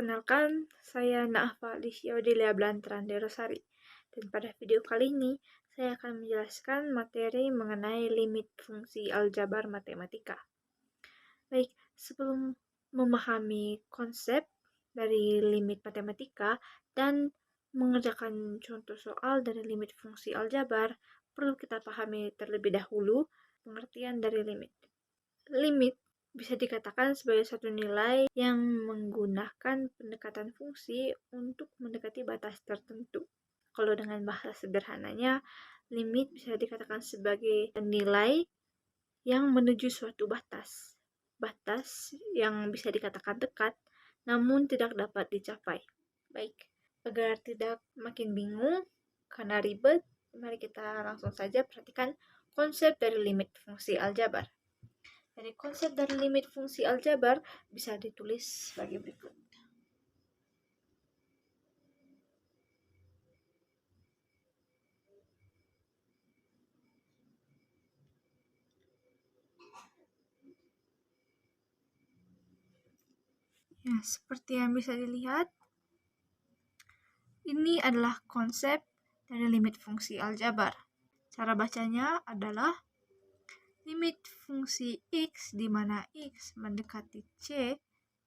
Perkenalkan, saya Naafa Alicia Odelia Blantaran Derosari. Dan pada video kali ini, saya akan menjelaskan materi mengenai limit fungsi aljabar matematika. Baik, sebelum memahami konsep dari limit matematika dan mengerjakan contoh soal dari limit fungsi aljabar, perlu kita pahami terlebih dahulu pengertian dari limit. Limit bisa dikatakan sebagai suatu nilai yang menggunakan pendekatan fungsi untuk mendekati batas tertentu. Kalau dengan bahasa sederhananya, limit bisa dikatakan sebagai nilai yang menuju suatu batas. Batas yang bisa dikatakan dekat, namun tidak dapat dicapai. Baik, agar tidak makin bingung karena ribet, mari kita langsung saja perhatikan konsep dari limit fungsi aljabar. Jadi konsep dari limit fungsi aljabar bisa ditulis sebagai berikut. Ya, seperti yang bisa dilihat, ini adalah konsep dari limit fungsi aljabar. Cara bacanya adalah limit fungsi x di mana x mendekati c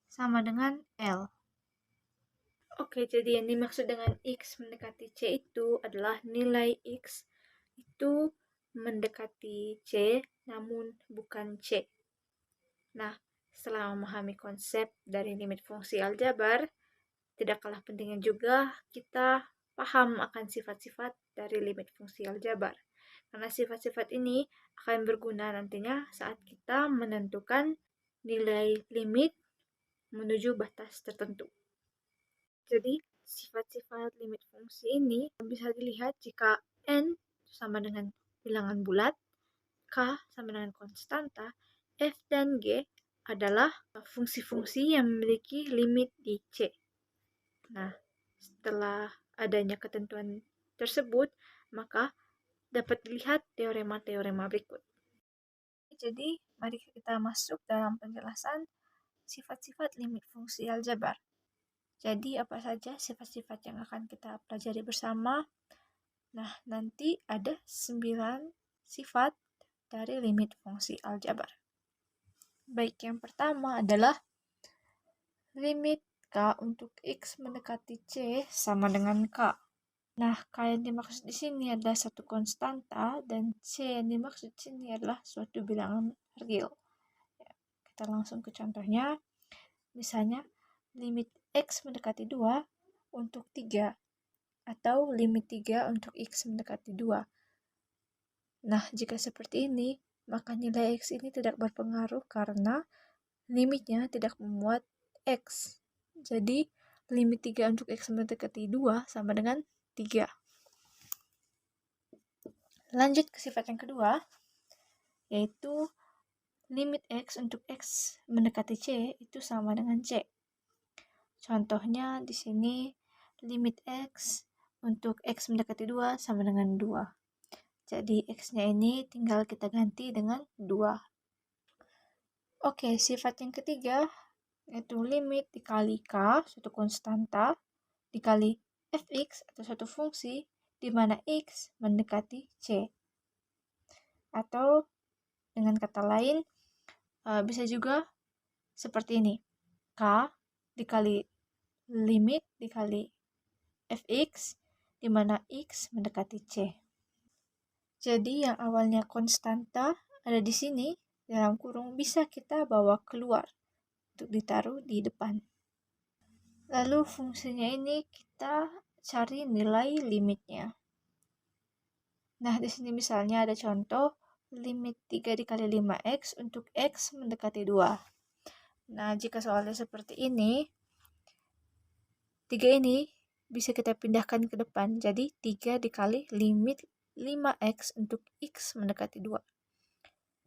sama dengan L. Oke, jadi yang dimaksud dengan x mendekati c itu adalah nilai x itu mendekati c namun bukan c. Nah, setelah memahami konsep dari limit fungsi aljabar, tidak kalah pentingnya juga kita paham akan sifat-sifat dari limit fungsi aljabar. Karena sifat-sifat ini akan berguna nantinya saat kita menentukan nilai limit menuju batas tertentu. Jadi, sifat-sifat limit fungsi ini bisa dilihat jika n sama dengan bilangan bulat, k sama dengan konstanta, f dan g adalah fungsi-fungsi yang memiliki limit di C. Nah, setelah adanya ketentuan tersebut, maka dapat dilihat teorema-teorema berikut. Jadi, mari kita masuk dalam penjelasan sifat-sifat limit fungsi aljabar. Jadi, apa saja sifat-sifat yang akan kita pelajari bersama? Nah, nanti ada 9 sifat dari limit fungsi aljabar. Baik, yang pertama adalah limit K untuk X mendekati C sama dengan K. Nah, K yang dimaksud di sini adalah satu konstanta dan C yang dimaksud di sini adalah suatu bilangan real. Ya, kita langsung ke contohnya. Misalnya, limit X mendekati 2 untuk 3 atau limit 3 untuk X mendekati 2. Nah, jika seperti ini, maka nilai X ini tidak berpengaruh karena limitnya tidak memuat X. Jadi, limit 3 untuk X mendekati 2 sama dengan 3. Lanjut ke sifat yang kedua, yaitu limit X untuk X mendekati C itu sama dengan C. Contohnya di sini, limit X untuk X mendekati 2 sama dengan 2. Jadi, X-nya ini tinggal kita ganti dengan 2. Oke, sifat yang ketiga, yaitu limit dikali K, suatu konstanta, dikali fx atau suatu fungsi, di mana x mendekati C. Atau dengan kata lain, bisa juga seperti ini. K dikali limit dikali fx, di mana x mendekati C. Jadi yang awalnya konstanta ada di sini, dalam kurung bisa kita bawa keluar untuk ditaruh di depan. Lalu fungsinya ini kita cari nilai limitnya. Nah, di sini misalnya ada contoh limit 3 dikali 5x untuk x mendekati 2. Nah, jika soalnya seperti ini, 3 ini bisa kita pindahkan ke depan. Jadi, 3 dikali limit 5x untuk x mendekati 2.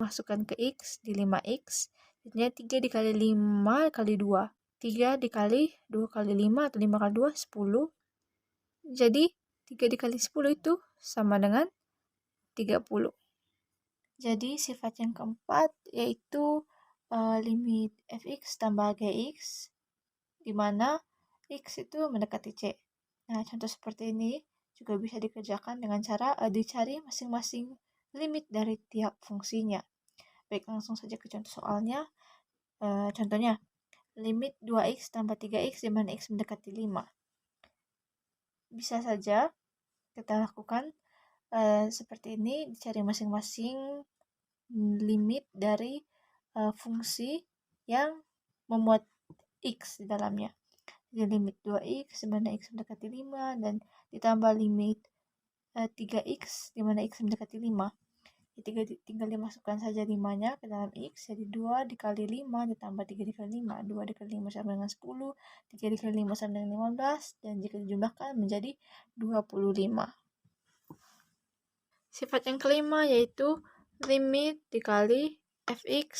Masukkan ke x di 5x, jadinya 3 dikali 5 kali 2. 3 dikali 2 kali 5 atau 5 kali 2, 10. Jadi, 3 dikali 10 itu sama dengan 30. Jadi, sifat yang keempat yaitu limit fx tambah gx, di mana X itu mendekati C. Nah, contoh seperti ini juga bisa dikerjakan dengan cara dicari masing-masing limit dari tiap fungsinya. Baik, langsung saja ke contoh soalnya. Contohnya, limit 2x tambah 3x di mana x mendekati 5. Bisa saja kita lakukan seperti ini, dicari masing-masing limit dari fungsi yang memuat x di dalamnya. Jadi limit 2x di mana x mendekati 5 dan ditambah limit 3x di mana x mendekati 5. Tinggal dimasukkan saja 5-nya ke dalam x, jadi 2 dikali 5 ditambah 3 dikali 5. 2 dikali 5 sama dengan 10, 3 dikali 5 sama dengan 15, dan jika dijumlahkan menjadi 25. Sifat yang kelima yaitu limit dikali fx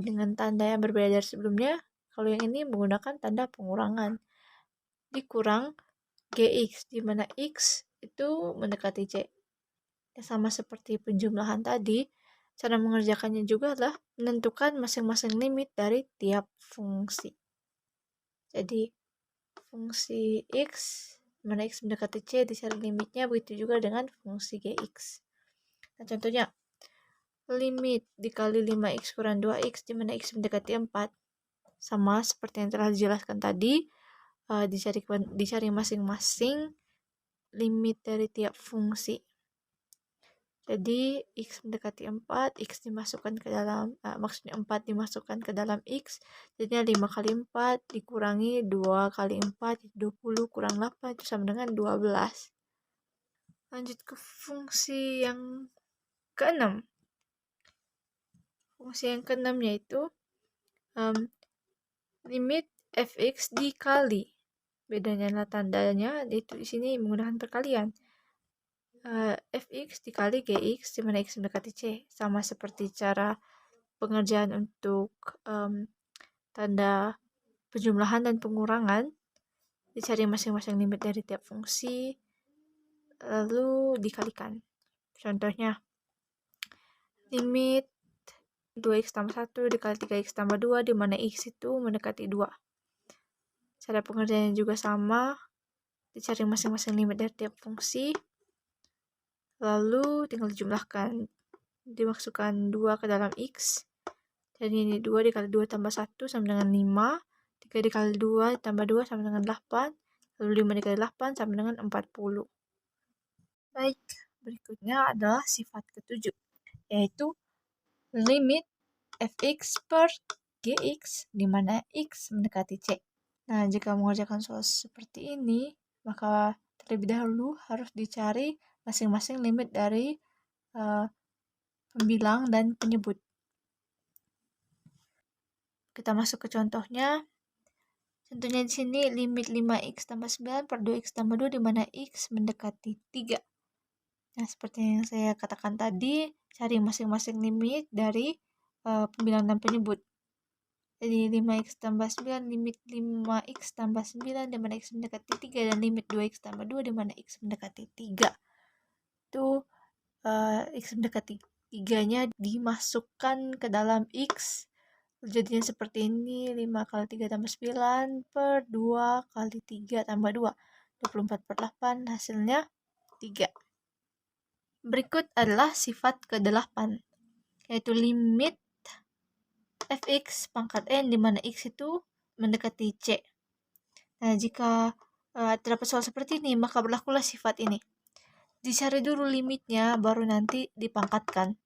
dengan tanda yang berbeda dari sebelumnya. Kalau yang ini menggunakan tanda pengurangan. Dikurang gx, di mana x itu mendekati c. Sama seperti penjumlahan tadi, cara mengerjakannya juga adalah menentukan masing-masing limit dari tiap fungsi. Jadi, fungsi x, mana x mendekati c, dicari limitnya, begitu juga dengan fungsi gx. Nah, contohnya, limit dikali 5x kurang 2x, di mana x mendekati 4, sama seperti yang telah dijelaskan tadi, dicari masing-masing limit dari tiap fungsi. Jadi x mendekati 4, x dimasukkan ke dalam, maksudnya 4 dimasukkan ke dalam x, jadinya 5 kali 4 dikurangi 2 kali 4, 20 kurang 8, itu sama dengan 12. Lanjut ke fungsi yang keenam. Fungsi yang keenam yaitu limit fx dikali. Bedanya adalah tandanya, yaitu di sini menggunakan perkalian. Fx dikali gx di mana x mendekati c, sama seperti cara pengerjaan untuk tanda penjumlahan dan pengurangan. Dicari masing-masing limit dari tiap fungsi lalu dikalikan. Contohnya, limit 2x tambah 1 dikali 3x tambah 2 di mana x itu mendekati 2. Cara pengerjaannya juga sama, dicari masing-masing limit dari tiap fungsi lalu tinggal dijumlahkan, dimasukkan 2 ke dalam x, jadi ini 2 dikali 2 tambah 1 sama dengan 5, 3 dikali 2 tambah 2 sama dengan 8, lalu 5 dikali 8 sama dengan 40. Baik, berikutnya adalah sifat ketujuh, yaitu limit fx per gx di mana x mendekati c. Nah, jika mengerjakan soal seperti ini, maka terlebih dahulu harus dicari masing-masing limit dari pembilang dan penyebut. Kita masuk ke contohnya. Contohnya di sini limit 5x tambah 9 per 2x tambah 2 di mana x mendekati 3. Nah, seperti yang saya katakan tadi, cari masing-masing limit dari pembilang dan penyebut. Jadi 5x tambah 9, limit 5x tambah 9 di mana x mendekati 3, dan limit 2x tambah 2 di mana x mendekati 3. Itu x mendekati 3-nya dimasukkan ke dalam x. Jadinya seperti ini, 5 kali 3 tambah 9 per 2 kali 3 tambah 2. 24 per 8, hasilnya 3. Berikut adalah sifat ke-8, yaitu limit fx pangkat n di mana x itu mendekati c. Nah, jika terdapat soal seperti ini, maka berlakulah sifat ini. Dicari dulu limitnya, baru nanti dipangkatkan.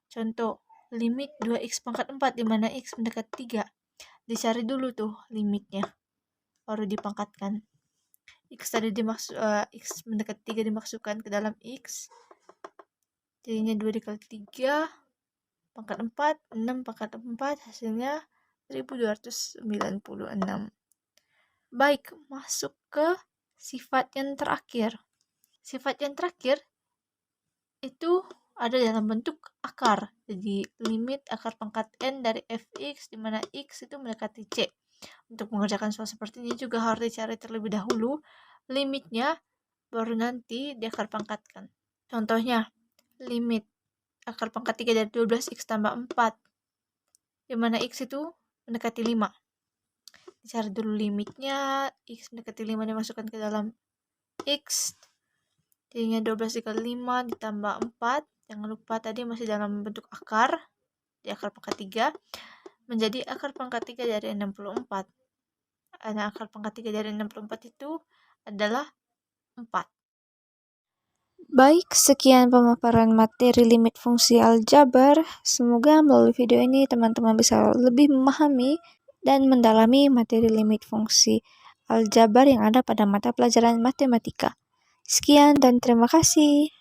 Contoh, limit 2x pangkat 4 di mana x mendekati 3. Dicari dulu tuh limitnya, baru dipangkatkan. X tadi x mendekati 3 dimasukkan ke dalam x. Jadinya 2 dikali 3 pangkat 4, 6 pangkat 4, hasilnya 1296. Baik, masuk ke sifat yang terakhir. Sifat yang terakhir itu ada dalam bentuk akar. Jadi, limit akar pangkat n dari fx di mana x itu mendekati c. Untuk mengerjakan soal seperti ini juga harus dicari terlebih dahulu limitnya, baru nanti diakar pangkatkan. Contohnya, limit akar pangkat 3 dari 12x tambah 4, di mana x itu mendekati 5. Dicari dulu limitnya, X mendekati 5 dimasukkan ke dalam X, jadinya 12 dikali 5 ditambah 4, jangan lupa tadi masih dalam bentuk akar, di akar pangkat 3, menjadi akar pangkat 3 dari 64. Nah, akar pangkat 3 dari 64 itu adalah 4. Baik, sekian pemaparan materi limit fungsi aljabar. Semoga melalui video ini teman-teman bisa lebih memahami dan mendalami materi limit fungsi aljabar yang ada pada mata pelajaran matematika. Sekian dan terima kasih.